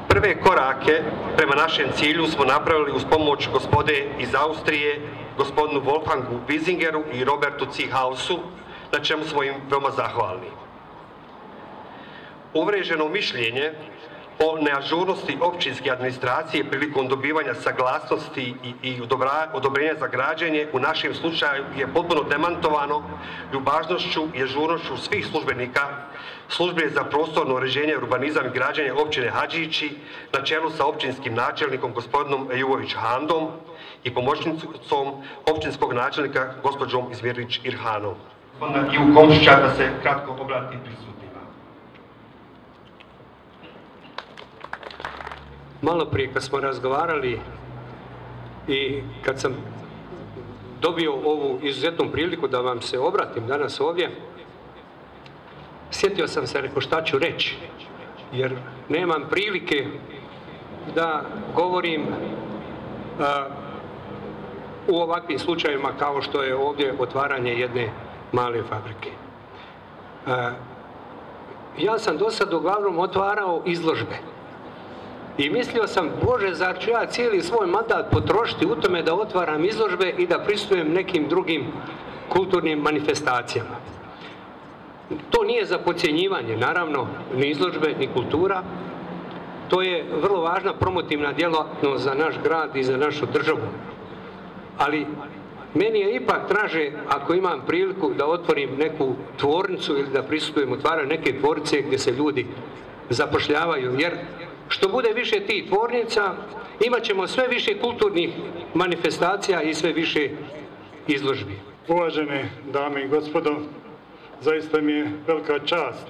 Prve korake prema našem cilju smo napravili uz pomoć gospode iz Austrije, gospodinu Wolfgangu Wiesingeru i Robertu Ziehausu, na čemu smo im veoma zahvalni. Uvriježeno mišljenje o neažurnosti općinske administracije prilikom dobivanja saglasnosti i odobrenja za građenje u našem slučaju je potpuno demantovano ljubaznošću i ažurnošću svih službenika Službe za prostorno uređenje, urbanizam i građenje općine Hadžići na čelu sa općinskim načelnikom gospodinom Ejuvović Handom i pomoćnicom općinskog načelnika gospođom Izmirić Irhanom. Onda Ivu Komšića da se kratko obrati prisutnima. Malo prije kad smo razgovarali i kad sam dobio ovu izuzetnu priliku da vam se obratim danas ovdje, sjetio sam se, rekao šta ću reći, jer nemam prilike da govorim u ovakvim slučajevima kao što je ovdje otvaranje jedne male fabrike. Ja sam do sad uglavnom otvarao izložbe. I mislio sam, Bože, zar ću ja cijeli svoj mandat potrošiti u tome da otvaram izložbe i da prisustujem nekim drugim kulturnim manifestacijama. To nije za podcjenjivanje, naravno, ni izložbe, ni kultura. To je vrlo važna promotivna djelatnost za naš grad i za našu državu. Ali meni je ipak draže, ako imam priliku da otvorim neku tvornicu ili da prisustvujem otvaranju neke tvornice gdje se ljudi zapošljavaju, jer što bude više tih tvornica, imat ćemo sve više kulturnih manifestacija i sve više izložbi. Uvažene dame i gospodo, zaista mi je velika čast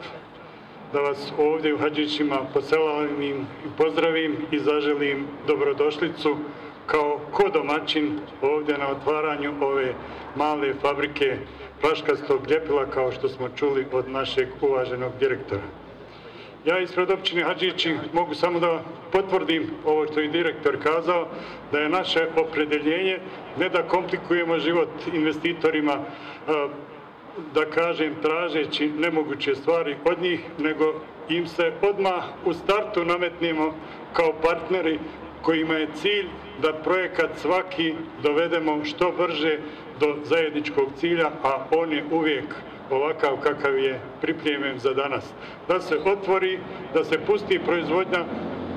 da vas ovdje u Hadžićima poselavim i pozdravim i zaželim dobrodošlicu kao kodomaćin ovdje na otvaranju ove male fabrike flaškastog ljepila, kao što smo čuli od našeg uvaženog direktora. Ja ispred općine Hadžići mogu samo da potvrdim ovo što je direktor kazao, da je naše opredjeljenje ne da komplikujemo život investitorima, da kažem tražeći nemoguće stvari od njih, nego im se odmah u startu nametnemo kao partneri kojima je cilj da projekat svaki dovedemo što brže do zajedničkog cilja, a on je uvijek ovakav kakav je pripremljen za danas. Da se otvori, da se pusti proizvodnja,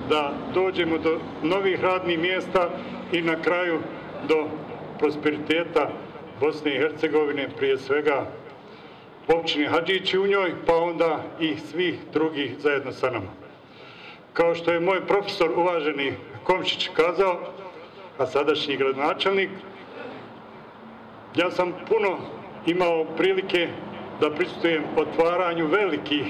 da dođemo do novih radnih mjesta i na kraju do prosperiteta Bosne i Hercegovine, prije svega općine Hadžići u njoj, pa onda i svih drugih zajedno sa nama. Kao što je moj profesor uvaženi Komšić kazao, a sadašnji gradonačelnik, ja sam puno imao prilike da prisustvujem otvaranju velikih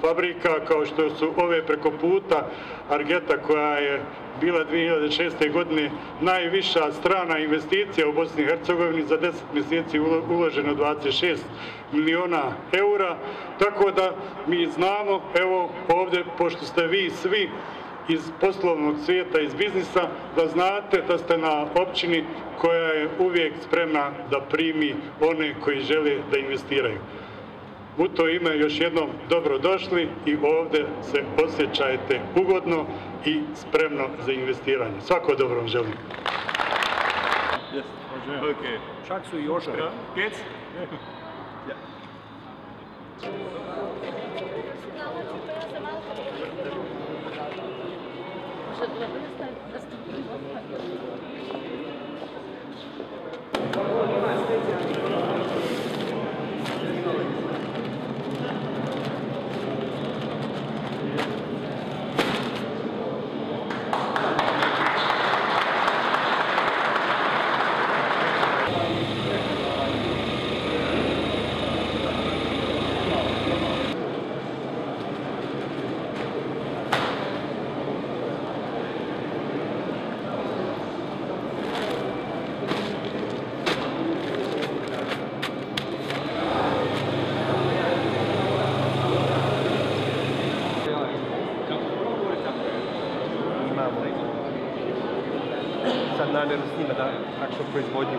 fabrika kao što su ove preko puta Argeta, koja je bila 2006. godine najviša strana investicija u Bosni i Hercegovini, za 10 mjeseci uloženo 26 miliona eura, tako da mi znamo, evo ovdje, pošto ste vi svi iz poslovnog svijeta, iz biznisa, da znate da ste na općini koja je uvijek spremna da primi one koji žele da investiraju. U to ime još jednom dobrodošli i ovdje se osjećajte ugodno i spremno za investiranje. Svako dobro vam želim. Čak su i oštre. Sad namjeru s njima da praktično proizvodnju.